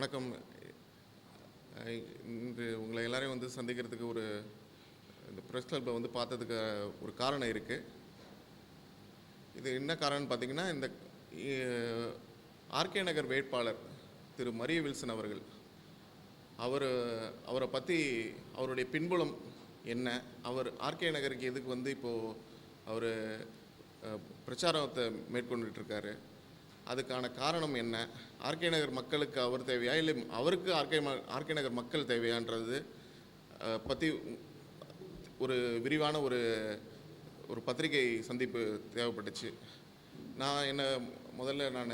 வணக்கம். இன்று உங்களை எல்லாரையும் சந்திக்கிறதுக்கு இந்த ப்ரெஸ் கிளப்பை பார்த்ததுக்கு ஒரு காரணம் இருக்குது. இது என்ன காரணம்னு பார்த்தீங்கன்னா, இந்த ஆர்கே நகர் வேட்பாளர் திரு மரிய வில்சன் அவர்கள், அவரை பற்றி அவருடைய பின்புலம் என்ன, அவர் ஆர்கே நகருக்கு எதுக்கு இப்போது அவர் பிரச்சாரத்தை மேற்கொண்டுட்ருக்காரு, அதுக்கான காரணம் என்ன, ஆர்கே நகர் மக்களுக்கு அவர் தேவையா இல்லை அவருக்கு ஆர்கே நகர் மக்கள் தேவையான்றது பற்றி ஒரு விரிவான ஒரு பத்திரிகை சந்திப்பு தேவைப்பட்டுச்சு. முதல்ல நான்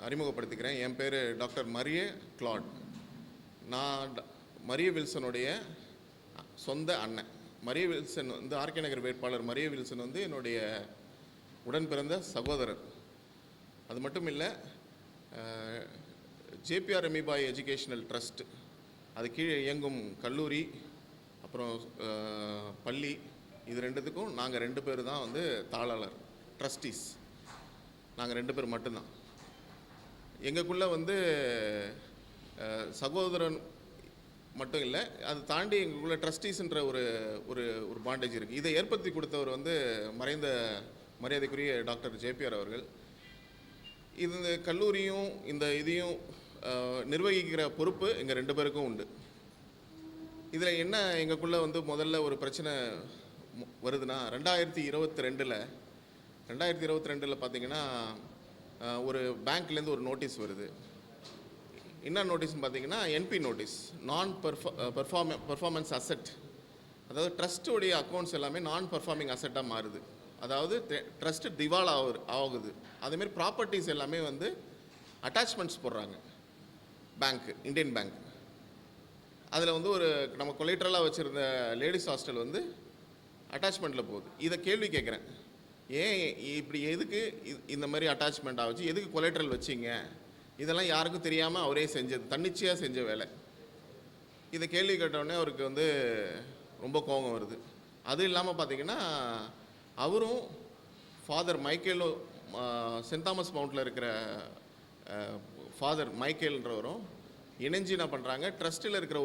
அறிமுகப்படுத்திக்கிறேன். என் பேர் டாக்டர் மரிய கிளாட். நான் மரிய வில்சனுடைய சொந்த அண்ணன். மரிய வில்சன் ஆர்கே நகர் வேட்பாளர் மரிய வில்சன் என்னுடைய உடன் பிறந்த சகோதரர். அது மட்டும் இல்லை, ஜேபிஆர் எமிபாய் எஜுகேஷனல் ட்ரஸ்ட், அது கீழே இயங்கும் கல்லூரி, அப்புறம் பள்ளி, இது ரெண்டுத்துக்கும் நாங்கள் 2 பேர் தான் தாளாளர், ட்ரஸ்டீஸ். நாங்கள் 2 பேர் மட்டும்தான். எங்களுக்குள்ளே சகோதரன் மட்டும் இல்லை, அது தாண்டி எங்களுக்குள்ள ட்ரஸ்டீஸ்ன்ற ஒரு ஒரு பாண்டேஜ் இருக்குது. இதை ஏற்படுத்தி கொடுத்தவர் மறைந்த மரியாதைக்குரிய டாக்டர் ஜேபிஆர் அவர்கள். இந்த கல்லூரியும் இதையும் நிர்வகிக்கிற பொறுப்பு எங்கள் 2 பேருக்கும் உண்டு. இதில் என்ன எங்களுக்குள்ளே முதல்ல ஒரு பிரச்சனை வருதுன்னா, 2022 பார்த்தீங்கன்னா ஒரு பேங்க்லேருந்து ஒரு நோட்டீஸ் வருது. என்ன நோட்டீஸ்னு பார்த்தீங்கன்னா, என்பி நோட்டீஸ், நான் பெர்ஃபார்மன்ஸ் அசெட். அதாவது ட்ரஸ்ட்டுடைய அக்கௌண்ட்ஸ் எல்லாமே நான் பெர்ஃபார்மிங் அசெட்டாக மாறுது. அதாவது ட்ரஸ்ட்டு திவால் ஆகுது. அதேமாரி ப்ராப்பர்ட்டிஸ் எல்லாமே அட்டாச்மெண்ட்ஸ் போடுறாங்க. பேங்க்கு, இந்தியன் பேங்க், அதில் ஒரு நம்ம கொலேட்ரலாக வச்சுருந்த லேடிஸ் ஹாஸ்டல் அட்டாச்மெண்ட்டில் போகுது. இதை கேள்வி கேட்குறேன், ஏன் இப்படி, எதுக்கு இந்த மாதிரி அட்டாச்மெண்ட் ஆகுச்சு, எதுக்கு கொலேட்ரல் வச்சிங்க? இதெல்லாம் யாருக்கும் தெரியாமல் அவரே செஞ்சது, தன்னிச்சையாக செஞ்ச வேலை. இதை கேள்வி கேட்டோடனே அவருக்கு ரொம்ப கோபம் வருது. அது இல்லாமல் பார்த்திங்கன்னா, அவரும் ஃபாதர் மைக்கேலும், சென்ட் தாமஸ் மவுண்டில் இருக்கிற ஃபாதர் மைக்கேல்ன்றவரும் இணைஞ்சு என்ன பண்ணுறாங்க, ட்ரஸ்ட்டில் இருக்கிற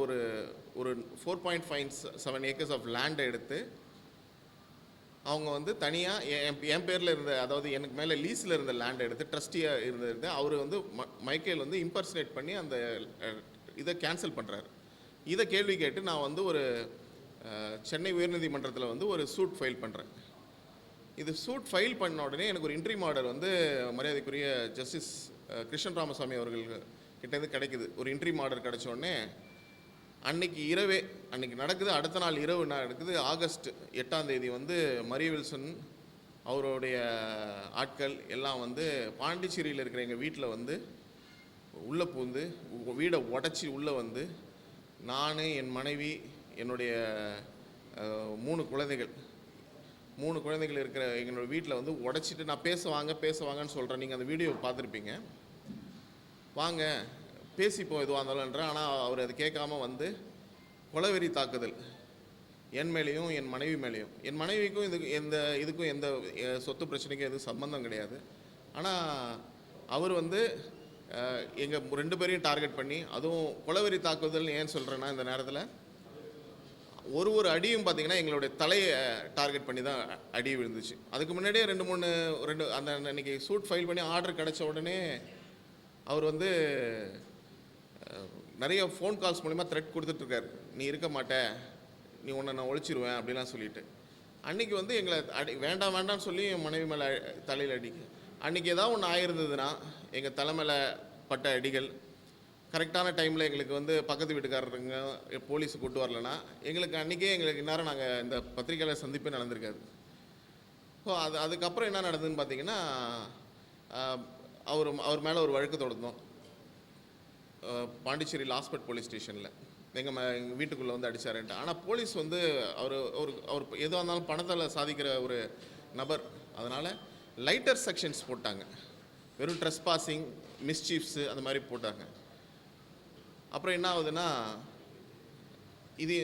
ஒரு 4.57 ஏக்கர்ஸ் ஆஃப் லேண்டை எடுத்து அவங்க தனியாக என் பேரில் இருந்த, அதாவது எனக்கு மேலே லீஸில் இருந்த லேண்டை எடுத்து ட்ரஸ்டியாக இருந்தது அவர் மைக்கேல் இம்பர்சனேட் பண்ணி அந்த இதை கேன்சல் பண்ணுறாரு. இதை கேள்வி கேட்டு நான் ஒரு சென்னை உயர்நீதிமன்றத்தில் ஒரு சூட் ஃபைல் பண்ணுறேன். இது சூட் ஃபைல் பண்ண உடனே எனக்கு ஒரு இன்ட்ரீம் ஆர்டர் மரியாதைக்குரிய ஜஸ்டிஸ் கிருஷ்ணன் ராமசாமி அவர்கள் கிட்டேருந்து கிடைக்குது. ஒரு இன்ட்ரீம் ஆர்டர் கிடைச்ச உடனே அன்னைக்கு இரவே, அன்றைக்கி நடக்குது, அடுத்த நாள் இரவு நடக்குது. ஆகஸ்ட் 8ஆம் தேதி மரிய வில்சன் அவருடைய ஆட்கள் எல்லாம் பாண்டிச்சேரியில் இருக்கிற எங்கள் வீட்டில் உள்ளே பூந்து வீடை உடச்சி உள்ளே நான், என் மனைவி, என்னுடைய 3 குழந்தைகள் இருக்கிற எங்களோட வீட்டில் உடச்சிட்டு, நான் பேசுவாங்கன்னு சொல்கிறேன். நீங்கள் அந்த வீடியோ பார்த்துருப்பீங்க. வாங்க பேசிப்போம் எதுவாக இருந்தாலும்ன்றேன். ஆனால் அவர் அது கேட்காம கொலவெறி தாக்குதல் என் மேலேயும் என் மனைவி மேலேயும். என் மனைவிக்கும் இதுக்கும் எந்த சொத்து பிரச்சனைக்கும் எதுவும் சம்பந்தம் கிடையாது. ஆனால் அவர் எங்கள் 2 பேரையும் டார்கெட் பண்ணி, அதுவும் கொலவெறி தாக்குதல் ஏன் சொல்கிறேன்னா, இந்த நேரத்தில் ஒரு அடியும் பார்த்திங்கன்னா எங்களுடைய தலையை டார்கெட் பண்ணி தான் அடி விழுந்துச்சு. அதுக்கு முன்னாடியே 2 அந்த அன்றைக்கி சூட் ஃபைல் பண்ணி ஆர்டர் கிடச்ச உடனே அவர் நிறைய ஃபோன் கால்ஸ் மூலிமா த்ரெட் கொடுத்துட்ருக்காரு. நீ இருக்க மாட்டே, நீ உன்னை நான் ஒழிச்சிருவேன் அப்படிலாம் சொல்லிவிட்டு. அன்றைக்கி எங்களை வேண்டாம்னு சொல்லி என் மனைவி மேலே தலையில் அடிக்கு. அன்றைக்கி ஏதாவது ஒன்று ஆகிருந்ததுன்னா, எங்கள் தலைமையில் பட்ட அடிகள் கரெக்டான டைமில் எங்களுக்கு பக்கத்து வீட்டுக்காரருங்க போலீஸ் கூட்டு வரலன்னா, எங்களுக்கு அன்றைக்கே இந்நேரம் நாங்கள் இந்த பத்திரிகையாளர் சந்திப்பே நடந்திருக்காது. ஸோ அதுக்கப்புறம் என்ன நடந்ததுன்னு பார்த்தீங்கன்னா, அவர் மேலே ஒரு வழக்கு தொடர்ந்தோம் பாண்டிச்சேரி லாஸ்பெட் போலீஸ் ஸ்டேஷனில். எங்கள் வீட்டுக்குள்ளே அடித்தாருன்ட்டு. ஆனால் போலீஸ் அவர் எதுவாக இருந்தாலும் பணத்தில் சாதிக்கிற ஒரு நபர். அதனால் லைட்டர் செக்ஷன்ஸ் போட்டாங்க. வெறும் ட்ரெஸ்பாசிங், மிஸ்சீஃப்ஸு அந்த மாதிரி போட்டாங்க. அப்புறம் என்ன ஆகுதுன்னா, இதை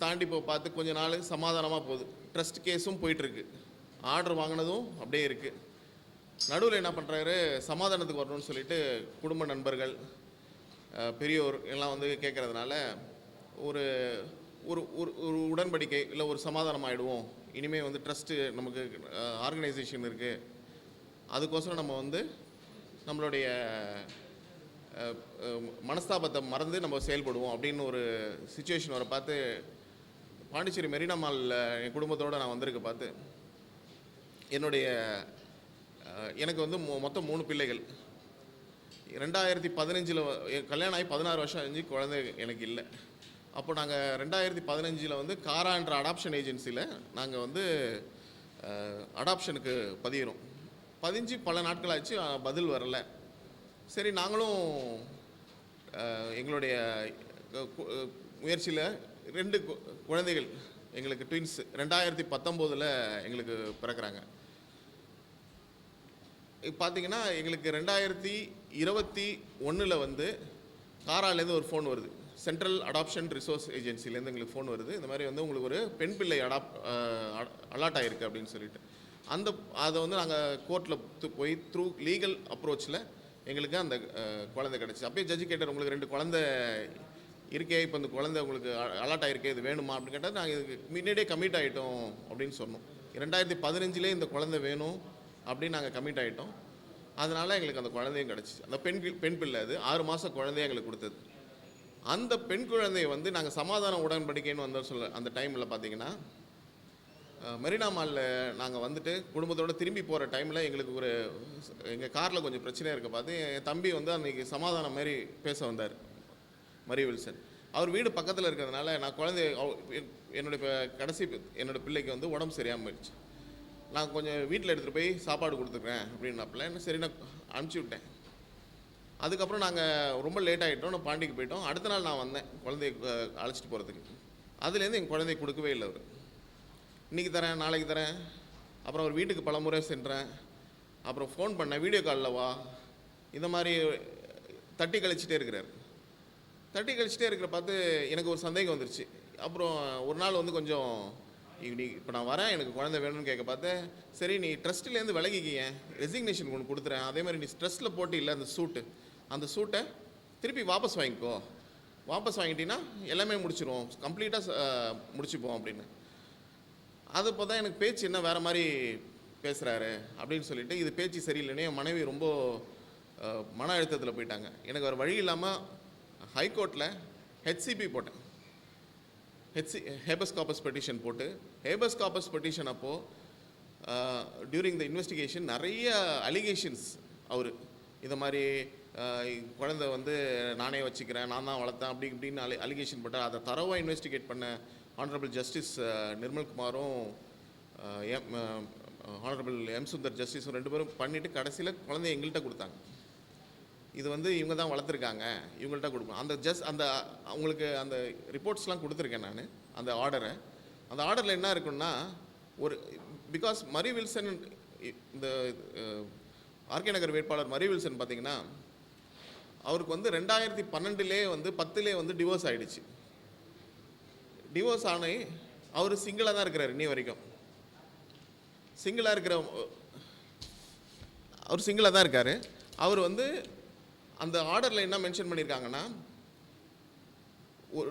தாண்டி பார்த்து கொஞ்ச நாள் சமாதானமாக போகுது. ட்ரஸ்ட் கேஸும் போயிட்டுருக்கு, ஆர்டர் வாங்கினதும் அப்படியே இருக்குது. நடுவில் என்ன பண்ணுறாரு, சமாதானத்துக்கு வரணும்னு சொல்லிட்டு குடும்ப நண்பர்கள், பெரியோர் எல்லாம் வந்து கேட்குறதுனால ஒரு ஒரு ஒரு ஒரு உடன்படிக்கை இல்லை ஒரு சமாதானம் ஆகிடுவோம். இனிமேல் வந்து ட்ரஸ்ட்டு நமக்கு ஆர்கனைசேஷன் இருக்குது, அதுக்கோசரம் நம்ம வந்து நம்மளுடைய மனஸ்தாபத்தை மறந்து நம்ம செயல்படுவோம் அப்படின்னு ஒரு சுச்சுவேஷன் வர பார்த்து பாண்டிச்சேரி மெரினா மாலில் என் குடும்பத்தோடு நான் வந்திருக்க பார்த்து என்னுடைய எனக்கு வந்து மொத்தம் 3 பிள்ளைகள். 2015 கல்யாணம் ஆகி 16 வருஷம் ஆச்சு, குழந்தை எனக்கு இல்லை. அப்போ நாங்கள் 2015 வந்து காரான்ற அடாப்ஷன் ஏஜென்சியில் நாங்கள் வந்து அடாப்ஷனுக்கு பதிஞ்சு பல நாட்கள் ஆச்சு, பதில் வரல. சரி, நாங்களும் எங்களுடைய முயற்சியில் 2 குழந்தைகள் எங்களுக்கு ட்வின்ஸ் 2019 எங்களுக்கு பிறக்கிறாங்க. பார்த்தீங்கன்னா எங்களுக்கு 2021 வந்து காராலேருந்து ஒரு ஃபோன் வருது, சென்ட்ரல் அடாப்ஷன் ரிசோர்ஸ் ஏஜென்சிலேருந்து எங்களுக்கு ஃபோன் வருது. இந்த மாதிரி வந்து உங்களுக்கு ஒரு பெண் பிள்ளை அலாட் ஆகிருக்கு அப்படின்னு சொல்லிட்டு. அதை வந்து நாங்கள் கோர்ட்டில் போய் த்ரூ லீகல் அப்ரோச்சில் எங்களுக்கு அந்த குழந்தை கிடச்சி. அப்போயே ஜட்ஜி கேட்டார், உங்களுக்கு 2 குழந்தை இருக்கே, இப்போ இந்த குழந்தை உங்களுக்கு அலாட் ஆகிருக்கே, இது வேணுமா அப்படின்னு கேட்டால் நாங்கள் இதுக்கு முன்னாடியே கமிட் ஆகிட்டோம் அப்படின்னு சொன்னோம். 2015 இந்த குழந்தை வேணும் அப்படின்னு நாங்கள் கமிட் ஆகிட்டோம். அதனால் எங்களுக்கு அந்த குழந்தையும் கிடச்சிச்சு. அந்த பெண் பிள்ளை அது 6 மாதம் குழந்தைய எங்களுக்கு கொடுத்தது. அந்த பெண் குழந்தையை வந்து நாங்கள் சமாதான உடன்படிக்கைன்னு வந்தோம் அந்த டைமில் பார்த்தீங்கன்னா மெரினா மாலில் நாங்கள் வந்துட்டு குடும்பத்தோடு திரும்பி போகிற டைமில் எங்களுக்கு எங்கள் காரில் கொஞ்சம் பிரச்சனையாக இருக்க பார்த்து என் தம்பி வந்து அன்றைக்கி சமாதானம் மாதிரி பேச வந்தார், மரி வில்சன். அவர் வீடு பக்கத்தில் இருக்கிறதுனால நான் என்னோட பிள்ளைக்கு வந்து உடம்பு சரியாமல் போயிடுச்சு. நான் கொஞ்சம் வீட்டில் எடுத்துகிட்டு போய் சாப்பாடு கொடுத்துருக்கேன் அப்படின்னாப்பில் என்ன சரி நான் அனுப்பிச்சி விட்டேன். அதுக்கப்புறம் நாங்கள் ரொம்ப லேட் ஆகிட்டோம், நான் பாண்டிக்கு போயிட்டோம். அடுத்த நாள் நான் வந்தேன் குழந்தைய அழைச்சிட்டு போகிறதுக்கு. அதுலேருந்து எங்கள் குழந்தைய கொடுக்கவே இல்லை அவர். இன்றைக்கி தரேன், நாளைக்கு தரேன். அப்புறம் அவர் வீட்டுக்கு பல முறை சென்றேன். அப்புறம் ஃபோன் பண்ணேன், வீடியோ காலில் வா, இந்த மாதிரி தட்டி கழிச்சிட்டே இருக்கிறார். தட்டி கழிச்சிட்டே இருக்கிற பார்த்து எனக்கு ஒரு சந்தேகம் வந்துருச்சு. அப்புறம் ஒரு நாள் வந்து கொஞ்சம் இப்போ நான் வரேன், எனக்கு குழந்தை வேணும்னு கேட்க பார்த்தேன். சரி, நீ ட்ரஸ்ட்லேருந்து விலகிக்கிங்க, ரெசிக்னேஷன் ஒன்று கொடுத்துறேன், அதே மாதிரி நீ ட்ரஸ்ட்டில் போட்டு இல்லை அந்த சூட்டை திருப்பி வாபஸ் வாங்கிக்கோ, வாபஸ் வாங்கிட்டீங்கன்னா எல்லாமே முடிச்சிடும், கம்ப்ளீட்டாக முடிச்சுப்போம் அப்படின்னு. அது இப்போ தான் எனக்கு பேச்சு என்ன வேறு மாதிரி பேசுகிறாரு அப்படின்னு சொல்லிட்டு இது பேச்சு சரியில்லைன்னு என் மனைவி ரொம்ப மன அழுத்தத்தில் போயிட்டாங்க. எனக்கு வேறு வழி இல்லாமல் ஹைகோர்ட்டில் ஹெச்சிபி போட்டேன். ஹேபஸ் கார்பஸ் பெட்டிஷன் போட்டு, ஹேபஸ் கார்பஸ் பெட்டிஷன் அப்போது டியூரிங் த இன்வெஸ்டிகேஷன் நிறைய அலிகேஷன்ஸ் அவர் இந்த மாதிரி குழந்தை வந்து நானே வச்சுக்கிறேன், நான் தான் வளர்த்தேன் அப்படி இப்படின்னு அலிகேஷன் போட்டால் அதை தரவாக இன்வெஸ்டிகேட் பண்ண ஆனரபிள் ஜஸ்டிஸ் நிர்மல்குமாரும் ஆனரபிள் எம் சுந்தர் ஜஸ்டிஸும் 2 பேரும் பண்ணிவிட்டு கடைசியில் குழந்தைய எங்கள்கிட்ட கொடுத்தாங்க. இது வந்து இவங்க தான் வளர்த்துருக்காங்க, இவங்கள்ட்ட கொடுப்போம். அந்த அவங்களுக்கு அந்த ரிப்போர்ட்ஸ்லாம் கொடுத்துருக்கேன் நான், அந்த ஆர்டரில் என்ன இருக்குன்னா பிகாஸ் மரி வில்சன், இந்த ஆர்கே நகர் வேட்பாளர் மரி வில்சன் பார்த்தீங்கன்னா அவருக்கு வந்து 2012 வந்து 10 வந்து டிவோர்ஸ் ஆகிடுச்சு. டிவோர்ஸ் ஆனே அவர் சிங்கிளாக தான் இருக்கிறார் இன்னி வரைக்கும். அவர் சிங்கிளாக தான் இருக்கார். அவர் வந்து அந்த ஆர்டரில் என்ன மென்ஷன் பண்ணியிருக்காங்கன்னா, ஒரு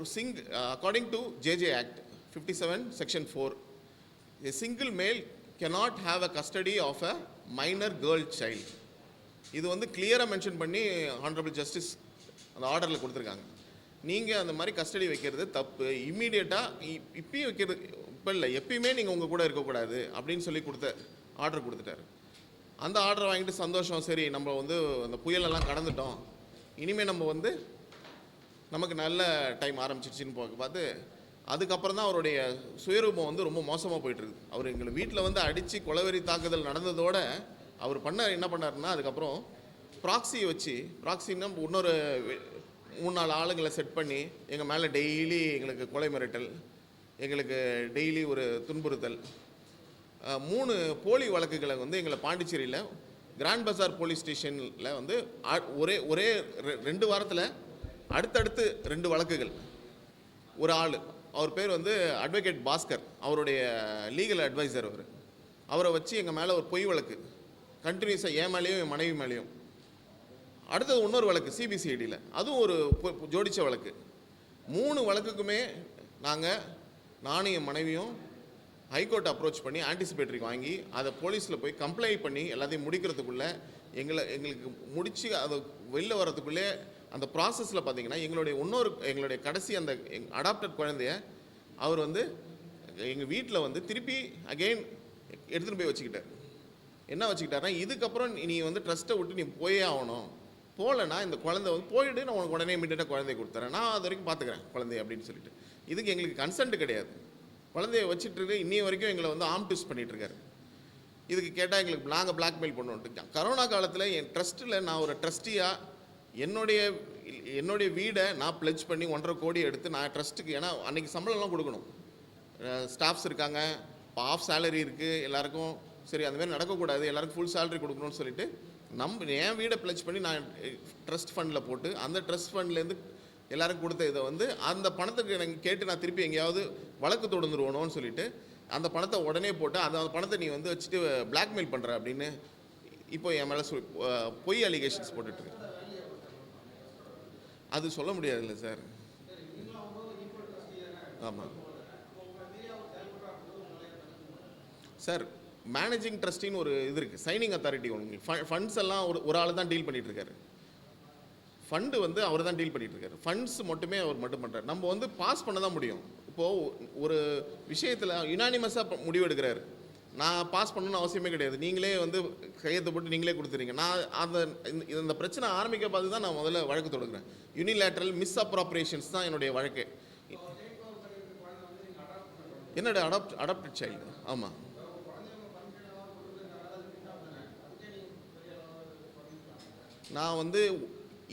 according to JJ Act 57 Section 4, a single male cannot have a custody of a minor girl child. இது வந்து கிளியராக மென்ஷன் பண்ணி ஆனரபிள் ஜஸ்டிஸ் அந்த ஆர்டரில் கொடுத்துருக்காங்க. நீங்கள் அந்த மாதிரி கஸ்டடி வைக்கிறது தப்பு, இம்மீடியட்டாக இப்பயும் வைக்கிறது இப்போ இல்லை, எப்பயுமே நீங்கள் உங்கள் கூட இருக்கக்கூடாது அப்படின்னு சொல்லி ஆர்டர் கொடுத்துட்டாரு. அந்த ஆர்டரை வாங்கிட்டு சந்தோஷம், சரி நம்ம வந்து அந்த புயலெல்லாம் கடந்துட்டோம், இனிமேல் நம்ம வந்து நமக்கு நல்ல டைம் ஆரம்பிச்சிருச்சின்னு பார்த்து அதுக்கப்புறம் தான் அவருடைய சுயரூபம் வந்து ரொம்ப மோசமாக போயிட்டுருக்கு. அவர் எங்களை வீட்டில் வந்து அடித்து கொலவெறி தாக்குதல் நடந்ததோட அவர் என்ன பண்ணாருன்னா, அதுக்கப்புறம் ப்ராக்சின்னா இன்னொரு 3-4 ஆளுங்களை செட் பண்ணி எங்கள் மேலே டெய்லி எங்களுக்கு கொலை மிரட்டல், எங்களுக்கு டெய்லி ஒரு துன்புறுத்தல், 3 போலி வழக்குகளை வந்து எங்களை பாண்டிச்சேரியில் கிராண்ட் பஜார் போலீஸ் ஸ்டேஷனில் வந்து ஒரே 2 வாரத்தில் அடுத்தடுத்து 2 வழக்குகள். ஒரு ஆள், அவர் பேர் வந்து அட்வொகேட் பாஸ்கர், அவருடைய லீகல் அட்வைசர், அவரை வச்சு எங்கள் மேலே ஒரு பொய் வழக்கு கண்டினியூஸாக என் மேலேயும் என் மனைவி மேலேயும். அடுத்தது இன்னொரு வழக்கு சிபிசிஐடியில், அதுவும் ஒரு ஜோடிச்ச வழக்கு. 3 வழக்குக்குமே நானும் என் மனைவியும் ஹைகோர்ட் அப்ரோச் பண்ணி ஆன்டிசிபேட்டரிக்கு வாங்கி அதை போலீஸில் போய் கம்ப்ளைண்ட் பண்ணி எல்லாத்தையும் முடிக்கிறதுக்குள்ளே எங்களுக்கு முடித்து அதை வெளில வர்றதுக்குள்ளே அந்த ப்ராசஸில் பார்த்தீங்கன்னா எங்களுடைய கடைசி அந்த அடாப்டட் குழந்தைய அவர் வந்து எங்கள் வீட்டில் வந்து திருப்பி அகெயின் எடுத்துகிட்டு போய் வச்சுக்கிட்டார். என்ன வச்சுக்கிட்டாருன்னா, இதுக்கப்புறம் நீ வந்து ட்ரஸ்ட்டை விட்டு நீ போயே ஆகணும், போகலன்னா இந்த குழந்தை வந்து போயிட்டு நான் உனக்கு உடனே இமீடியட்டாக குழந்தைய கொடுத்துறேன், நான் அது வரைக்கும் பார்த்துக்கிறேன் குழந்தைய அப்படின்னு சொல்லிட்டு. இதுக்கு எங்களுக்கு கன்சென்ட் கிடையாது. குழந்தைய வச்சுட்டு இன்னைய வரைக்கும் எங்களை வந்து ஆர்ம் ட்விஸ்ட் பண்ணிகிட்டு இருக்காரு. இதுக்கு கேட்டால் எங்களுக்கு நாங்கள் பிளாக்மெயில் பண்ணுவோன்ட்டு. கரோனா காலத்தில் என் ட்ரஸ்ட்டில் நான் ஒரு ட்ரஸ்டியாக என்னுடைய வீடை நான் பிளட்ஜ் பண்ணி 1.5 கோடி எடுத்து நான் ட்ரஸ்ட்டுக்கு, ஏன்னா அன்றைக்கி சம்பளம்லாம் கொடுக்கணும், ஸ்டாஃப்ஸ் இருக்காங்க, ஆஃப் சேலரி இருக்குது எல்லாருக்கும், சரி அந்தமாதிரி நடக்கக்கூடாது, எல்லாருக்கும் ஃபுல் சேலரி கொடுக்கணும்னு சொல்லிட்டு என் வீடை பிளட்ஜ் பண்ணி நான் ட்ரஸ்ட் ஃபண்டில் போட்டு அந்த ட்ரஸ்ட் ஃபண்ட்லேருந்து எல்லாருக்கும் கொடுத்த இதை வந்து அந்த பணத்துக்கு எனக்கு கேட்டு நான் திருப்பி எங்கேயாவது வழக்கு தொடர்ந்துருவோணும்னு சொல்லிட்டு அந்த பணத்தை உடனே போட்டு அந்த பணத்தை நீ வந்து வச்சுட்டு பிளாக்மெயில் பண்ணுற அப்படின்னு இப்போ என் மேலே பொய் அலிகேஷன்ஸ் போட்டுட்ருக்கு. அது சொல்ல முடியாதுல்ல சார். ஆமாம் சார், மேனேஜிங் ட்ரஸ்டின்னு ஒரு இது இருக்குது, சைனிங் அத்தாரிட்டி ஒன்று. ஃபண்ட்ஸ் எல்லாம் ஒரு ஆள் தான் டீல் பண்ணிகிட்டு இருக்காரு. ஃபண்டு வந்து அவர் தான் டீல் பண்ணிகிட்டு இருக்காரு. ஃபண்ட்ஸ் மட்டுமே அவர் மட்டும் பண்ணுறாரு. நம்ம வந்து பாஸ் பண்ண தான் முடியும். இப்போது ஒரு விஷயத்தில் யுனானிமஸாக முடிவு எடுக்கிறாரு, நான் பாஸ் பண்ணணும்னு அவசியமே கிடையாது, நீங்களே வந்து கையெழுத்து போட்டு நீங்களே கொடுத்துறீங்க. நான் இந்த பிரச்சனை ஆரம்பிக்க பார்த்து தான் நான் முதல்ல வழக்கு தொடுக்கிறேன். யூனிலேட்ரல் மிஸ்அப்ராப்ரியேஷன்ஸ் தான் என்னுடைய வழக்கு. என்னோட அடாப்டட் சைல்டு. ஆமாம், நான் வந்து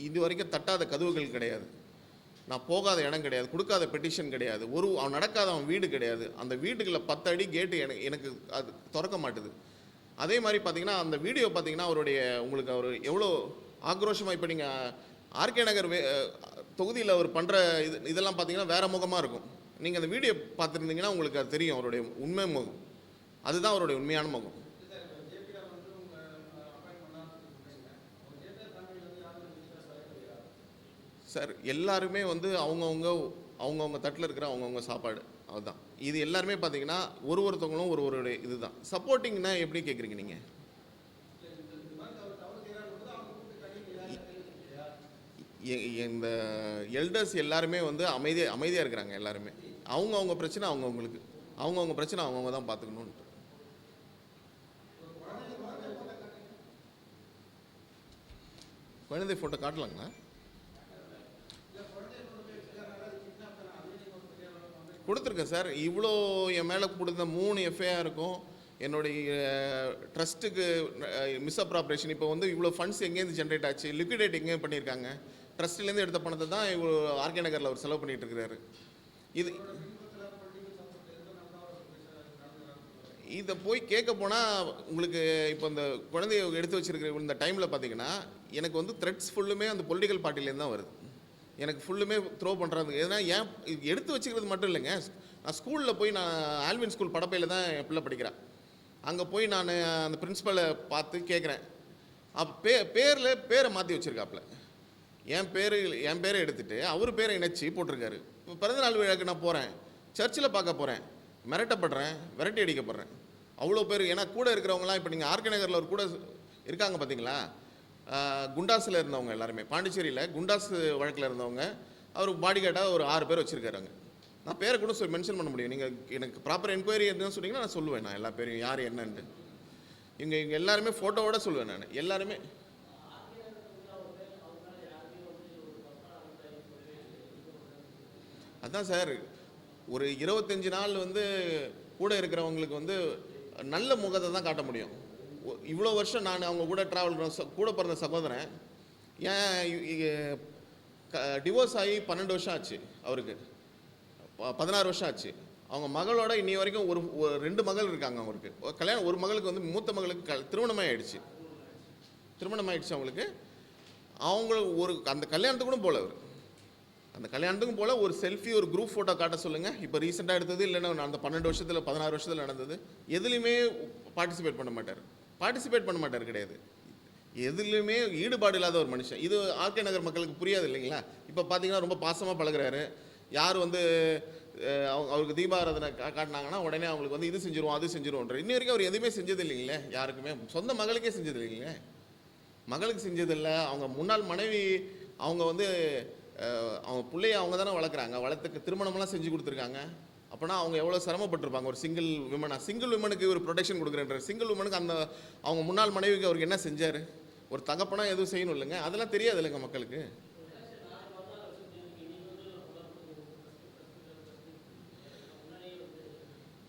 இது வரைக்கும் தட்டாத கதவுகள் கிடையாது, நான் போகாத இடம் கிடையாது, கொடுக்காத பெட்டிஷன் கிடையாது, அவன் நடக்காத அவன் வீடு கிடையாது. அந்த வீட்டுக்குள்ள 10 அடி கேட்டு எனக்கு அது திறக்க மாட்டுது. அதே மாதிரி பார்த்தீங்கன்னா அந்த வீடியோ பார்த்தீங்கன்னா உங்களுக்கு அவர் எவ்வளோ ஆக்ரோஷமாக, இப்போ நீங்கள் ஆர்கே நகர் தொகுதியில் அவர் பண்ணுற இதெல்லாம் பார்த்தீங்கன்னா வேறு முகமாக இருக்கும். நீங்கள் அந்த வீடியோ பார்த்துருந்தீங்கன்னா உங்களுக்கு அது தெரியும், அவருடைய உண்மை முகம் அதுதான் அவருடைய உண்மையான முகம். சார் எல்லாருமே வந்து அவங்கவுங்க தட்டில் இருக்கிற அவங்கவுங்க சாப்பாடு, அதுதான் இது. எல்லாருமே பார்த்தீங்கன்னா ஒருத்தவங்களும் ஒரு இதுதான். சப்போர்ட்டிங்னா எப்படி கேட்குறீங்க நீங்கள்? இந்த எல்டர்ஸ் எல்லாருமே வந்து அமைதியாக இருக்கிறாங்க. எல்லாருமே அவங்கவுங்க பிரச்சனை அவங்கவுங்க பிரச்சனை அவங்கவுங்க தான் பார்த்துக்கணுன்ட்டு. குழந்தை ஃபோட்டோ காட்டலாங்களா? கொடுத்துருக்கேன் சார். இவ்வளோ என் மேலே கொடுத்த 3 எஃப்ஐஆர் இருக்கும். என்னுடைய ட்ரஸ்ட்டுக்கு மிஸ்அப்ராப்ரேஷன், இப்போ வந்து இவ்வளோ ஃபண்ட்ஸ் எங்கேருந்து ஜென்ரேட் ஆச்சு, லிக்விடேட் எங்கேயும் பண்ணியிருக்காங்க, ட்ரஸ்ட்லேருந்து எடுத்த பணத்தை தான் இவ்வளோ ஆர்கே நகரில் அவர் செலவு பண்ணிகிட்டு இருக்கிறாரு. இதை போய் கேட்க போனால் உங்களுக்கு இப்போ இந்த குழந்தைய எடுத்து வச்சுருக்கிற இந்த டைமில் பார்த்தீங்கன்னா எனக்கு வந்து த்ரெட்ஸ் ஃபுல்லுமே அந்த பொலிட்டிக்கல் பார்ட்டிலேருந்து தான் வருது. எனக்கு ஃபுல்லுமே த்ரோ பண்ணுறது. ஏன்னா ஏன் எடுத்து வச்சுக்கிறது மட்டும் இல்லைங்க, நான் ஸ்கூலில் போய் நான் ஆல்வின் ஸ்கூல் படப்பையில் தான் என் பிள்ளை படிக்கிறேன். அங்கே போய் நான் அந்த பிரின்ஸிபலை பார்த்து கேட்குறேன், அப்போ பேரை மாற்றி வச்சுருக்காப்புல. என் பேரை எடுத்துகிட்டு அவர் பேரை இணைச்சி போட்டிருக்காரு. இப்போ பிறந்தநாள் விழாக்கு நான் போகிறேன், சர்ச்சில் பார்க்க போகிறேன், மிரட்டப்படுறேன், விரட்டி அடிக்கப்படுறேன். அவ்வளோ பேர். ஏன்னா கூட இருக்கிறவங்களாம் இப்போ நீங்கள் ஆர்கே நகரில் ஒரு கூட இருக்காங்க பார்த்தீங்களா, குண்டாஸில் இருந்தவங்க எல்லாருமே, பாண்டிச்சேரியில் குண்டாஸ் வழக்கில் இருந்தவங்க, அவர் பாடி கார்டாக ஒரு 6 பேர் வச்சுருக்காருங்க. நான் பேரை கூட மென்ஷன் பண்ண முடியும். நீங்கள் எனக்கு ப்ராப்பர் என்கொயரி எதுன்னு சொன்னீங்கன்னா நான் சொல்லுவேன், நான் எல்லா பேரையும் யார் என்னன்ட்டு. இங்கே எல்லாருமே ஃபோட்டோவோட சொல்லுவேன் நான். எல்லாருமே அதான் சார், ஒரு 25 நாள் வந்து கூட இருக்கிறவங்களுக்கு வந்து நல்ல முகத்தை தான் காட்ட முடியும். இவ்வளோ வருஷம் நான் அவங்க கூட ட்ராவல் கூட பிறந்த சகோதரன், ஏன் டிவோர்ஸ் ஆகி 12 வருஷம் ஆச்சு, அவருக்கு 16 வருஷம் ஆச்சு. அவங்க மகளோட இன்னி வரைக்கும் ஒரு 2 மகள் இருக்காங்க அவருக்கு. கல்யாணம், ஒரு மகளுக்கு வந்து மூத்த மகளுக்கு திருமணமாகிடுச்சு அவங்களுக்கு. அவங்களுக்கு அந்த கல்யாணத்துக்கு கூட போல அவர், அந்த கல்யாணத்துக்கும் போல் ஒரு செல்ஃபி, ஒரு குரூப் ஃபோட்டோ காட்ட சொல்லுங்கள். இப்போ ரீசெண்டாக எடுத்தது இல்லைன்னா அந்த 12 வருஷத்தில் 16 வருஷத்தில் நடந்தது, எதுலேயுமே பார்ட்டிசிபேட் பண்ண மாட்டார். பார்ட்டிசிபேட் பண்ண மாட்டார் கிடையாது. எதுலையுமே ஈடுபாடு இல்லாத ஒரு மனுஷன். இது ஆர்கே நகர் மக்களுக்கு புரியாது இல்லைங்களா? இப்போ பார்த்தீங்கன்னா ரொம்ப பாசமாக பழகுறாரு. யார் வந்து அவருக்கு தீபாராதனை காட்டினாங்கன்னா உடனே அவங்களுக்கு வந்து இது செஞ்சிருவோம் அது செஞ்சிருவோன்ற. இன்ன வரைக்கும் அவர் எதுவுமே செஞ்சது இல்லைங்களே, யாருக்குமே. சொந்த மகளுக்கே செஞ்சது இல்லைங்களே, மகளுக்கு செஞ்சதில்லை. அவங்க முன்னாள் மனைவி அவங்க வந்து அவங்க பிள்ளைய அவங்க தானே வளர்க்குறாங்க, வளர்த்துக்கு திருமணமெல்லாம் செஞ்சு கொடுத்துருக்காங்க. அப்போனா அவங்க எவ்வளோ சிரமப்பட்டிருப்பாங்க ஒரு சிங்கிள் விமனாக. சிங்கிள் விமனுக்கு ஒரு ப்ரொடெக்ஷன் கொடுக்குறேன்ற. சிங்கிள் விமனுக்கு அந்த அவங்க முன்னாள் மனைவிக்கு அவருக்கு என்ன செஞ்சார்? ஒரு தகப்பனா எதுவும் செய்யணும் இல்லைங்க, அதெல்லாம் தெரியாது இல்லைங்க மக்களுக்கு.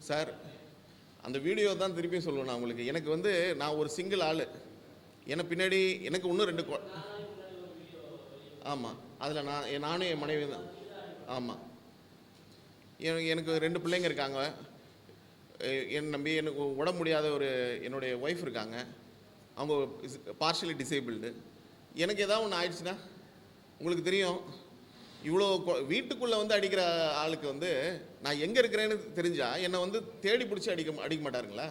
சார் அந்த வீடியோ தான் திருப்பியும் சொல்லுவேன் நான் உங்களுக்கு. எனக்கு வந்து நான் ஒரு சிங்கிள் ஆள், எனக்கு பின்னாடி எனக்கு இன்னும் 2 ஆமாம், அதில் நானும் என் மனைவி தான். ஆமாம், எனக்கு 2 பிள்ளைங்க இருக்காங்க. என் நம்பி எனக்கு உடம்பு முடியாத என்னுடைய ஒய்ஃப் இருக்காங்க. அவங்க பார்ஷியலி டிசேபிள்டு. எனக்கு ஏதாவது ஒன்று ஆயிடுச்சுன்னா உங்களுக்கு தெரியும், இவ்வளோ வீட்டுக்குள்ளே வந்து அடிக்கிற ஆளுக்கு வந்து நான் எங்கே இருக்கிறேன்னு தெரிஞ்சால் என்னை வந்து தேடி பிடிச்சி அடிக்க மாட்டாருங்களா?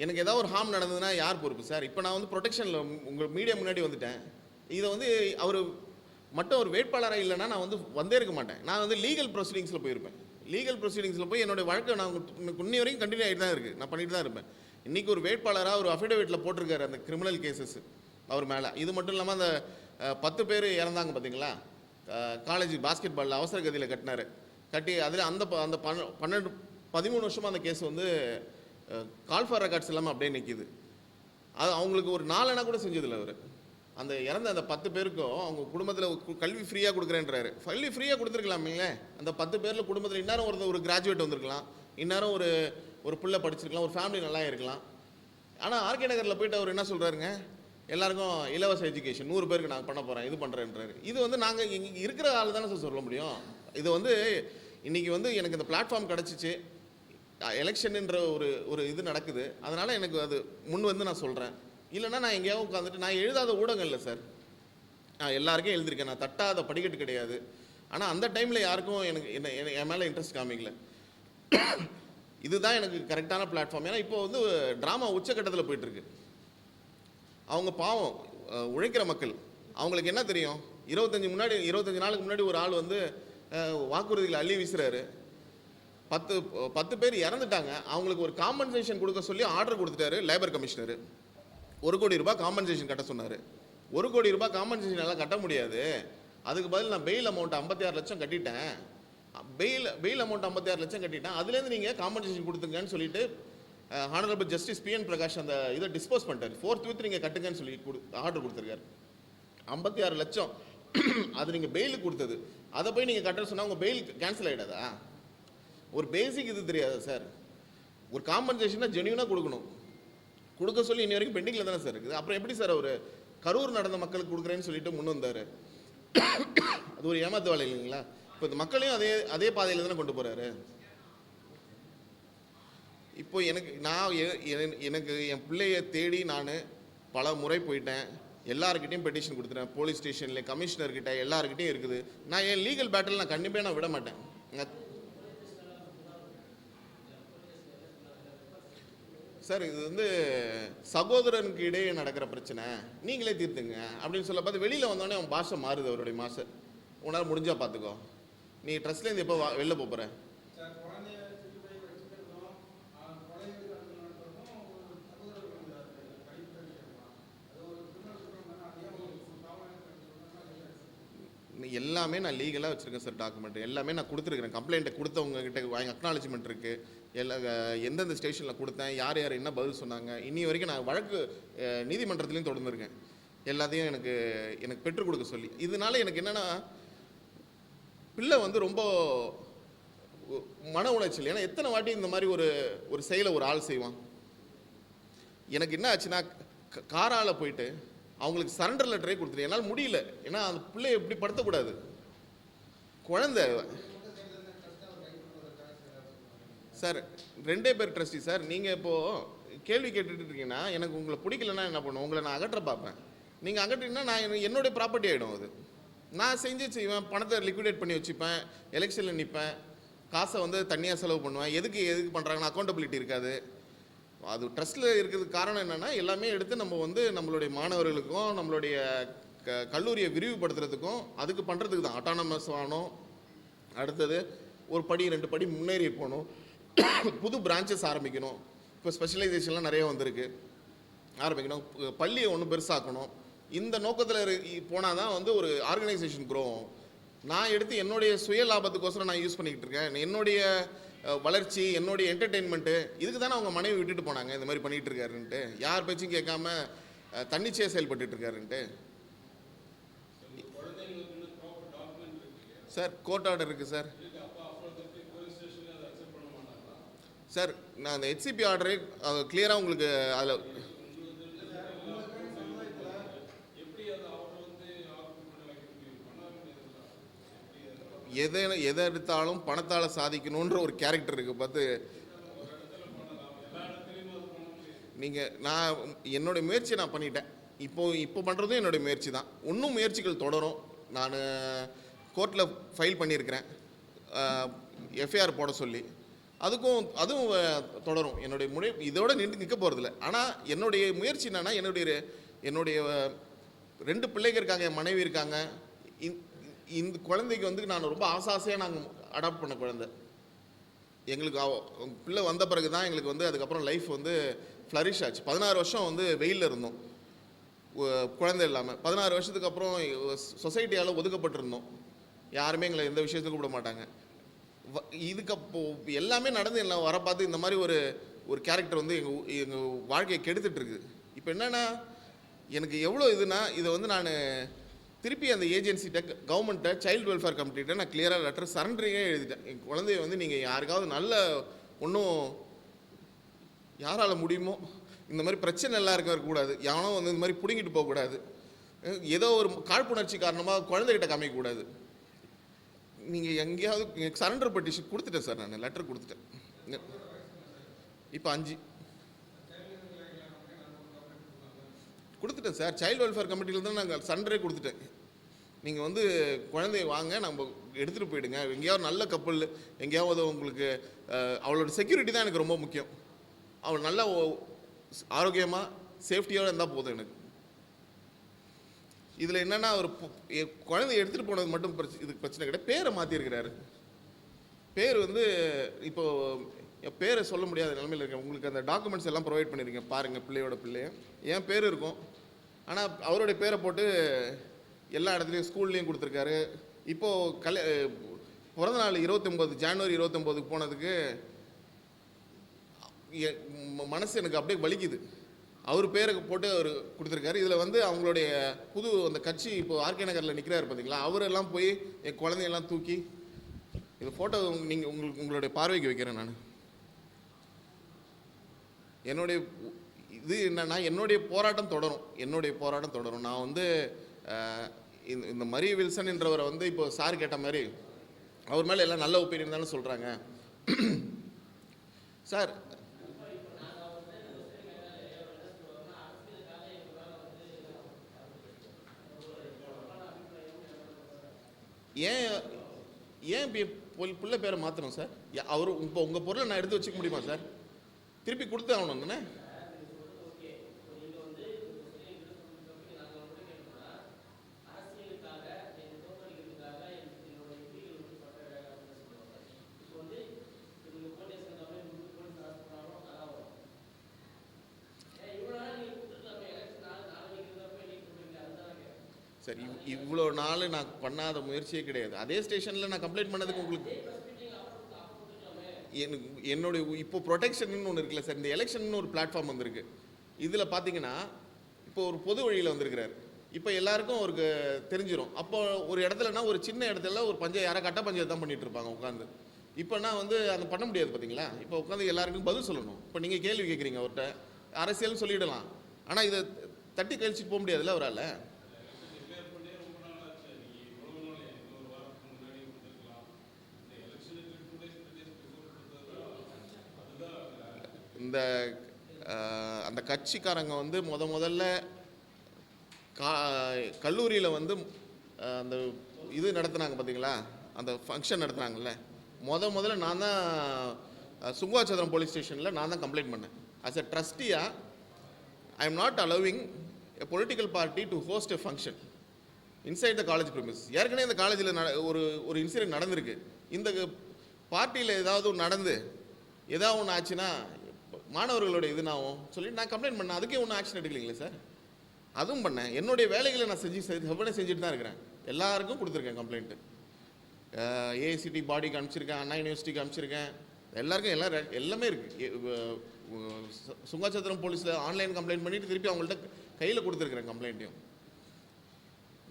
எனக்கு ஏதாவது ஒரு ஹார்ம் நடந்ததுன்னா யார் பொறுப்பு சார்? இப்போ நான் வந்து ப்ரொடெக்ஷனில் உங்கள் மீடியா முன்னாடி வந்துட்டேன். இதை வந்து அவர் மட்டும் ஒரு வேட்பாளராக இல்லைன்னா நான் வந்து வந்தே இருக்க மாட்டேன். நான் வந்து லீகல் ப்ரொசீடிங்ஸில் போயிருப்பேன். லீகல் ப்ரொசீடிங்ஸில் போய் என்னுடைய வழக்கை நான் இன்னி வரைக்கும் கண்டினியூ ஆகிட்டு தான் இருக்குது, நான் பண்ணிட்டு தான் இருப்பேன். இன்றைக்கி ஒரு வேட்பாளராக ஒரு அஃபிடவிட்டில் போட்டிருக்காரு அந்த கிரிமினல் கேசஸ் அவர் மேலே. இது மட்டும் இல்லாமல் அந்த 10 பேர் இறந்தாங்க பார்த்தீங்களா, காலேஜ் பாஸ்கெட் பாலில் அவசர கதியில் கட்டி அதில் அந்த 13 வருஷமாக அந்த கேஸ் வந்து கால் ஃபார் ரெக்கார்ட்ஸ் இல்லாமல் அப்படியே நிற்கிது. அது அவங்களுக்கு ஒரு 4 அணா கூட செஞ்சதில்லை அவர். அந்த இறந்த அந்த 10 பேருக்கும் அவங்க குடும்பத்தில் கல்வி ஃப்ரீயாக கொடுக்குறேன்றாரு. கல்வி ஃப்ரீயாக கொடுத்துருக்கலாமேங்க. அந்த 10 பேரில் குடும்பத்தில் இந்நேரம் ஒரு கிராஜுவேட் வந்திருக்கலாம், இந்நேரம் ஒரு பிள்ளை படிச்சிருக்கலாம், ஒரு ஃபேமிலி நல்லா இருக்கலாம். ஆனால் ஆர்கே நகரில் போயிட்டு அவர் என்ன சொல்கிறாருங்க, எல்லாருக்கும் இலவச எஜுகேஷன் 100 பேருக்கு நான் பண்ண போகிறேன், இது பண்ணுறேன்றாரு. இது வந்து நாங்கள் இங்கே இருக்கிற ஆள் தானே சார் சொல்ல முடியும். இது வந்து இன்றைக்கி வந்து எனக்கு இந்த பிளாட்ஃபார்ம் கிடச்சிச்சு, எலெக்ஷனுன்ற ஒரு இது நடக்குது, அதனால் எனக்கு அது முன் வந்து நான் சொல்கிறேன். இல்லைன்னா நான் எங்கேயாவது உட்காந்துட்டு நான் எழுதாத ஊடகம் இல்லை சார், நான் எல்லாருக்கும் எழுதியிருக்கேன், நான் தட்டாத படிக்கட்டு கிடையாது. ஆனால் அந்த டைமில் யாருக்கும் என் மேலே இன்ட்ரெஸ்ட் காமிக்கல. இதுதான் எனக்கு கரெக்டான பிளாட்ஃபார்ம். ஏன்னா இப்போ வந்து ட்ராமா உச்சக்கட்டத்தில் போயிட்டுருக்கு. அவங்க பாவம் உழைக்கிற மக்கள், அவங்களுக்கு என்ன தெரியும்? 25 நாளுக்கு முன்னாடி ஒரு ஆள் வந்து வாக்குறுதிகளை அள்ளி வீசுறாரு. 10 பேர் இறந்துட்டாங்க. அவங்களுக்கு ஒரு காம்பன்சேஷன் கொடுக்க சொல்லி ஆர்டர் கொடுத்துட்டாரு லேபர் கமிஷனர். 1 கோடி ரூபாய் காம்பன்சேஷன் கட்ட சொன்னார். 1 கோடி ரூபாய் காம்பன்சேஷன் எல்லாம் கட்ட முடியாது, அதுக்கு பதில் நான் பெயில் அமௌண்ட் 56 லட்சம் கட்டிட்டேன், பெயில் அமௌண்ட் 56 லட்சம் கட்டிட்டேன், அதுலேருந்து நீங்கள் காம்பன்சேஷன் கொடுத்துங்கன்னு சொல்லிட்டு ஹானரபிள் ஜஸ்டிஸ் PN பிரகாஷ் அந்த இதை டிஸ்போஸ் பண்ணிட்டார். 4th with நீங்கள் கட்டுங்கன்னு சொல்லி ஆர்டர் கொடுத்துருக்காரு. 56 லட்சம் அது நீங்கள் பெயிலுக்கு கொடுத்தது, அதை போய் நீங்கள் கட்ட சொன்னால் உங்கள் பெயில் கேன்சல் ஆகிடாதா? ஒரு பேசிக் இது தெரியாதா சார்? ஒரு காம்பன்சேஷனை ஜென்யூனாக கொடுக்க சொல்லி இன்னி வரைக்கும் பெண்டிங்கில் தானே சார் இருக்குது. அப்புறம் எப்படி சார் அவர் கரூர் நடந்த மக்களுக்கு கொடுக்குறேன்னு சொல்லிட்டு முன் வந்தார்? அது ஒரு ஏமாத்து வேலை இல்லைங்களா? இப்போ இந்த மக்களையும் அதே பாதையில் தானே கொண்டு போகிறாரு. இப்போ எனக்கு என் பிள்ளைய தேடி நான் பல முறை போயிட்டேன், எல்லாருக்கிட்டையும் பெட்டிஷன் கொடுத்துட்டேன், போலீஸ் ஸ்டேஷனில் கமிஷனர்கிட்ட எல்லாருக்கிட்டையும் இருக்குது. நான் என் லீகல் பேட்டில் நான் கண்டிப்பாக நான் விட மாட்டேன். சார் இது வந்து சகோதரனுக்கு இடையே நடக்கிற பிரச்சனை, நீங்களே தீர்த்துங்க அப்படின்னு சொல்ல பார்த்து வெளியில் வந்தோடனே அவன் பாஷை மாறுது. அவருடைய மாசை உன்னால் முடிஞ்சால் பார்த்துக்கோ, நீ ட்ரெஸ்லேருந்து எப்போ வெளில போகிற? எல்லாமே நான் லீகலாக வச்சுருக்கேன் சார், டாக்குமெண்ட் எல்லாமே நான் கொடுத்துருக்குறேன். கம்ப்ளைண்ட்டை கொடுத்தவங்ககிட்ட அக்னாலஜ்மெண்ட் இருக்குது, எந்தெந்த ஸ்டேஷனில் கொடுத்தேன், யார் என்ன பதில் சொன்னாங்க. இன்னி வரைக்கும் நான் வழக்கு நீதிமன்றத்துலேயும் தொடர்ந்துருக்கேன், எல்லாத்தையும் எனக்கு பெற்றுக் கொடுக்க சொல்லி. இதனால எனக்கு என்னென்னா பிள்ளை வந்து ரொம்ப மன உளைச்சல். ஏன்னா எத்தனை வாட்டி இந்த மாதிரி ஒரு செயலை ஒரு ஆள் செய்வான். எனக்கு என்ன ஆச்சுன்னா காரால் போயிட்டு அவங்களுக்கு சரண்டர் லெட்டரே கொடுத்துட்டு என்னால் முடியல. ஏன்னா அந்த பிள்ளைய எப்படி படுத்தக்கூடாது, குழந்தை சார். 2 பேர் ட்ரஸ்டி சார். நீங்கள் இப்போது கேள்வி கேட்டுட்டு இருக்கீங்கன்னா எனக்கு உங்களை பிடிக்கலன்னா என்ன பண்ணுவோம், உங்களை நான் அகற்ற பார்ப்பேன். நீங்கள் அகற்றிங்கன்னா நான் என்னுடைய ப்ராப்பர்ட்டி ஆகிடும். அது நான் செய்வேன், பணத்தை லிக்விடேட் பண்ணி வச்சுப்பேன், எலெக்ஷனில் நிற்பேன், காசை வந்து தனியாக செலவு பண்ணுவேன். எதுக்கு பண்ணுறாங்கன்னா அக்கௌண்டபிலிட்டி இருக்காது. அது ட்ரஸ்ட்டில் இருக்கிறதுக்கு காரணம் என்னென்னா, எல்லாமே எடுத்து நம்ம வந்து நம்மளுடைய மாணவர்களுக்கும் நம்மளுடைய கல்லூரியை விரிவுபடுத்துறதுக்கும் அதுக்கு பண்ணுறதுக்கு தான். அட்டானமஸ் ஆகணும், அடுத்தது ஒரு படி 2 படி முன்னேறி போகணும், புது பிரான்ச்சஸ் ஆரம்பிக்கணும். இப்போ ஸ்பெஷலைசேஷன்லாம் நிறைய வந்திருக்கு, ஆரம்பிக்கணும், பள்ளியை ஒன்று பெருசாக்கணும். இந்த நோக்கத்தில் போனால் தான் வந்து ஒரு ஆர்கனைசேஷன் க்ரோ ஆகும். நான் எடுத்து என்னுடைய சுய லாபத்துக்கோசரம் நான் யூஸ் பண்ணிக்கிட்டு இருக்கேன். என்னுடைய வளர்ச்சி, என்னுடைய என்டர்டெயின்மெண்ட்டு, இதுக்கு தானே அவங்க மனைவி விட்டுட்டு போனாங்க இந்த மாதிரி பண்ணிகிட்டு இருக்காருன்ட்டு. யார் பேச்சும் கேட்காம தன்னிச்சையாக செயல்பட்டு இருக்காருன்ட்டு. சார் கோர்ட் ஆர்டர் இருக்குது சார். சார் நான் அந்த ஹெச்சிபி ஆர்டரே கிளியராக உங்களுக்கு அதில் எதை எடுத்தாலும் பணத்தால் சாதிக்கணுன்ற ஒரு கேரக்டர் இருக்குது பார்த்து. நீங்கள் நான் என்னுடைய முயற்சியை நான் பண்ணிட்டேன். இப்போ பண்ணுறதும் என்னுடைய முயற்சி தான். இன்னும் முயற்சிகள் தொடரும். நான் கோர்ட்டில் ஃபைல் பண்ணியிருக்கிறேன் எஃப்ஐஆர் போட சொல்லி. அதுவும் தொடரும். என்னுடைய இதோட நிற்க போகிறதில்ல. ஆனால் என்னுடைய முயற்சி என்னென்னா, என்னுடைய 2 பிள்ளைங்க இருக்காங்க, என் மனைவி இருக்காங்க. இந்த குழந்தைக்கு வந்து நான் ரொம்ப ஆசையாக நாங்கள் அடாப்ட் பண்ண குழந்தை. எங்களுக்கு பிள்ளை வந்த பிறகு தான் எங்களுக்கு வந்து அதுக்கப்புறம் லைஃப் வந்து ஃப்ளரிஷ் ஆச்சு. 16 வருஷம் வந்து வெயிலில் இருந்தோம் குழந்தை இல்லாமல். 16 வருஷத்துக்கு அப்புறம் சொசைட்டியால் ஒதுக்கப்பட்டிருந்தோம். யாருமே எங்களை எந்த விஷயத்துக்கும் கூப்பிட மாட்டாங்க. இதுக்கப்போ எல்லாமே நடந்து என்ன வர பார்த்து இந்த மாதிரி ஒரு கேரக்டர் வந்து எங்கள் வாழ்க்கையை கெடுத்துட்டு இருக்குது. இப்போ என்னென்னா, எனக்கு எவ்வளோ இதுனா, இதை வந்து நான் திருப்பி அந்த ஏஜென்சிட்ட, கவர்மெண்ட்டை, சைல்டு வெல்ஃபேர் கமிட்டிகிட்ட நான் கிளியராக லெட்டர் சரண்டரிங்கே எழுதிட்டேன். என் குழந்தைய வந்து நீங்கள் யாருக்காவது நல்ல ஒன்றும் யாரால் முடியுமோ இந்த மாதிரி பிரச்சனை எல்லாம் இருக்கக்கூடாது, யானோ வந்து இந்த மாதிரி பிடுங்கிட்டு போகக்கூடாது, ஏதோ ஒரு காழ்ப்புணர்ச்சி காரணமாக குழந்தைகிட்ட காமிக்கக்கூடாது. நீங்கள் எங்கேயாவது சரண்டர் பெட்டிஷன் கொடுத்துட்டேன் சார். நான் லெட்டர் கொடுத்துட்டேன். இப்போ 5 கொடுத்துட்டேன் சார். சைல்டு வெல்ஃபேர் கமிட்டியில் தான் நாங்கள் சரண்டரே கொடுத்துட்டேன். நீங்கள் வந்து குழந்தைய வாங்க, நம்ம எடுத்துகிட்டு போயிடுங்க. எங்கேயாவது நல்ல கப்பல், எங்கேயாவது உங்களுக்கு அவளோட செக்யூரிட்டி தான் எனக்கு ரொம்ப முக்கியம். அவள் நல்லா ஆரோக்கியமாக சேஃப்டியோடு இருந்தால் போதும் எனக்கு. இதில் என்னென்னா, ஒரு குழந்தைய எடுத்துகிட்டு போனது மட்டும் இதுக்கு பிரச்சனை கிடையாது. பேரை மாற்றிருக்கிறாரு. பேர் வந்து இப்போது என் பேரை சொல்ல முடியாத நிலைமையில் இருக்கேன். உங்களுக்கு அந்த டாக்குமெண்ட்ஸ் எல்லாம் ப்ரொவைட் பண்ணியிருக்கேன் பாருங்கள். பிள்ளைய என் பேர் இருக்கும், ஆனால் அவருடைய பேரை போட்டு எல்லா இடத்துலையும் ஸ்கூல்லையும் கொடுத்துருக்காரு. இப்போது பிறந்த நாள் 29 ஜனவரி 29க்கு போனதுக்கு மனசு எனக்கு அப்படியே வலிக்குது. அவர் பேரை போட்டு அவர் கொடுத்துருக்காரு. இதில் வந்து அவங்களுடைய புது அந்த கட்சி இப்போது ஆர்கே நகரில் நிற்கிறாரு பார்த்தீங்களா, அவரெல்லாம் போய் என் குழந்தையெல்லாம் தூக்கி இந்த ஃபோட்டோ உங்களுடைய பார்வைக்கு வைக்கிறேன். நான் என்னுடைய இது என்னென்னா, என்னுடைய போராட்டம் தொடரும். நான் வந்து இந்த மரிய வில்சன் என்றவரை வந்து இப்போ சார் கேட்ட மாதிரி அவர் மேலே எல்லாம் நல்ல ஒப்பீனியன் தானே சொல்கிறாங்க சார். ஏன் பிள்ளை பேரை மாற்றணும் சார்? அவர் இப்போ உங்கள் பொருளை நான் எடுத்து வச்சுக்க முடியுமா சார்? திருப்பி கொடுத்து ஆகணும் தானே? சார் இவ்வளோ நாள் நான் பண்ணாத முயற்சியே கிடையாது. அதே ஸ்டேஷனில் நான் கம்ப்ளைண்ட் பண்ணதுக்கு உங்களுக்கு என்னுடைய இப்போ ப்ரொடெக்ஷன் ஒன்று இருக்குல்ல சார். இந்த எலெக்ஷன் ஒரு பிளாட்ஃபார்ம் வந்திருக்கு. இதில் பார்த்தீங்கன்னா இப்போ ஒரு பொது வழியில் வந்திருக்கிறார். இப்போ எல்லாருக்கும் அவருக்கு தெரிஞ்சிடும். அப்போ ஒரு இடத்துலனா, ஒரு சின்ன இடத்துல ஒரு யாரை கட்ட பஞ்சாயத்து தான் பண்ணிட்டு இருப்பாங்க உட்காந்து. இப்போனா வந்து அதை பண்ண முடியாது பார்த்தீங்களா. இப்போ உட்காந்து எல்லாருக்கும் பதில் சொல்லணும். இப்போ நீங்கள் கேள்வி கேட்குறீங்க அவர்கிட்ட, அரசியல்னு சொல்லிடலாம், ஆனால் இதை தட்டி கழிச்சிட்டு போக முடியாதுல்ல அவரால். இந்த அந்த கட்சிக்காரங்க வந்து முதல்ல கல்லூரியில் வந்து அந்த இது நடத்துனாங்க பார்த்தீங்களா, அந்த ஃபங்க்ஷன் நடத்துனாங்கல்ல, முதல்ல நான் தான் சுங்குவாச்சத்திரம் போலீஸ் ஸ்டேஷனில் நான் தான் கம்ப்ளைண்ட் பண்ணேன். as a trustee, I am not allowing a political party to host a function inside the college premises. ஏற்கனவே இந்த காலேஜில் ஒரு இன்சிடென்ட் நடந்திருக்கு. இந்த பார்ட்டியில் ஏதாவது நடந்து ஏதாவது ஒன்று ஆச்சுன்னா மாணவர்களோட இதுனாவும் சொல்லி நான் கம்ப்ளைண்ட் பண்ணேன். அதுக்கே ஒன்றும் ஆக்ஷன் எடுக்கலைங்களே சார். அதுவும் பண்ணேன். என்னுடைய வேலைகளை நான் செஞ்சுட்டு தான் இருக்கிறேன். எல்லாருக்கும் கொடுத்துருக்கேன் கம்ப்ளைண்ட்டு. ஏஐசிடி பாடிக்கு அனுப்பிச்சிருக்கேன், அண்ணா யூனிவர்சிட்டிக்கு அனுப்பிச்சிருக்கேன். எல்லாருக்கும் எல்லாமே இருக்குது. சுங்காச்சத்திரம் போலீஸில் ஆன்லைன் கம்ப்ளைண்ட் பண்ணிவிட்டு திருப்பி அவங்கள்ட்ட கையில் கொடுத்துருக்குறேன் கம்ப்ளைண்ட்டையும்.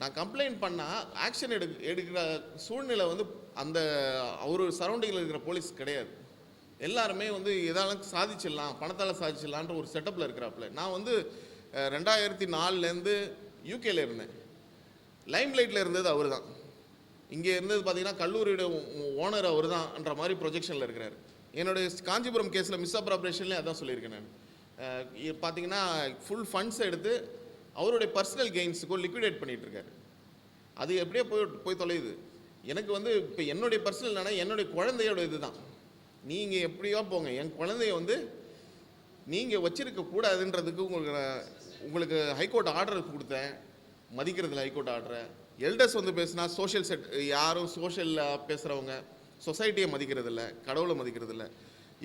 நான் கம்ப்ளைண்ட் பண்ணால் ஆக்ஷன் எடுக்கிற சூழ்நிலை வந்து அந்த ஒரு சரௌண்டிங்கில் இருக்கிற போலீஸ் கிடையாது. எல்லாருமே வந்து எதாலும் சாதிச்சிடலாம், பணத்தால் சாதிச்சிடலான்ற ஒரு செட்டப்பில் இருக்கிறாப்புல. நான் வந்து 2004 யூகேல இருந்தேன். லைம்லைட்டில் இருந்தது அவர் தான். இங்கே இருந்தது பார்த்தீங்கன்னா கல்லூரியோட ஓனர் அவர் தான்ன்ற மாதிரி ப்ரொஜெக்ஷனில் இருக்கிறார். என்னுடைய காஞ்சிபுரம் கேஸில் மிஸ் அப்ராப்ரேஷன்லேயே அதான் சொல்லியிருக்கேன் நான். பார்த்தீங்கன்னா ஃபுல் ஃபண்ட்ஸை எடுத்து அவருடைய பர்சனல் கெயின்ஸுக்கும் லிக்விடேட் பண்ணிகிட்ருக்காரு. அது எப்படியே போய் தொலையுது. எனக்கு வந்து இப்போ என்னுடைய பர்சனல் என்னுடைய குழந்தையோட இது தான். நீங்கள் எப்படியோ போங்க, என் குழந்தைய வந்து நீங்கள் வச்சிருக்க கூடாதுன்றதுக்கு உங்களுக்கு ஹைகோர்ட் ஆர்டர் கொடுத்தேன். மதிக்கிறதுல ஹைகோர்ட் ஆர்டரை எல்டர்ஸ் வந்து பேசுனா சோஷியல் யாரும் சோஷியலில் பேசுகிறவங்க சொசைட்டியை மதிக்கிறதில்ல, கடவுளை மதிக்கிறதில்ல.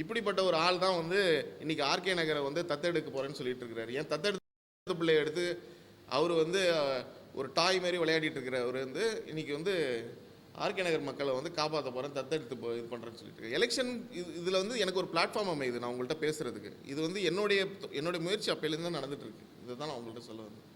இப்படிப்பட்ட ஒரு ஆள் தான் வந்து இன்றைக்கி ஆர்கே நகரை வந்து தத்தெடுக்க போகிறேன்னு சொல்லிட்டு இருக்கிறாரு. ஏன் தத்தெடுத்த பிள்ளைய எடுத்து அவர் வந்து ஒரு டாய் மாரி விளையாடிட்டு இருக்கிறவர் வந்து இன்றைக்கி வந்து ஆர்கே நகர் மக்களை வந்து காப்பாற்ற போகிறேன், தத்தெடுத்து இது பண்ணுறேன்னு சொல்லிட்டு இருக்கேன். எலெக்ஷன் இதில் வந்து எனக்கு ஒரு பிளாட்ஃபார்ம் அமையுது நான் உங்கள்கிட்ட பேசுகிறதுக்கு. இது வந்து என்னுடைய முயற்சி அப்பையிலேருந்து தான் நடந்துகிட்ருக்கு. இதை தான் நான் உங்கள்கிட்ட சொல்ல வந்தேன்.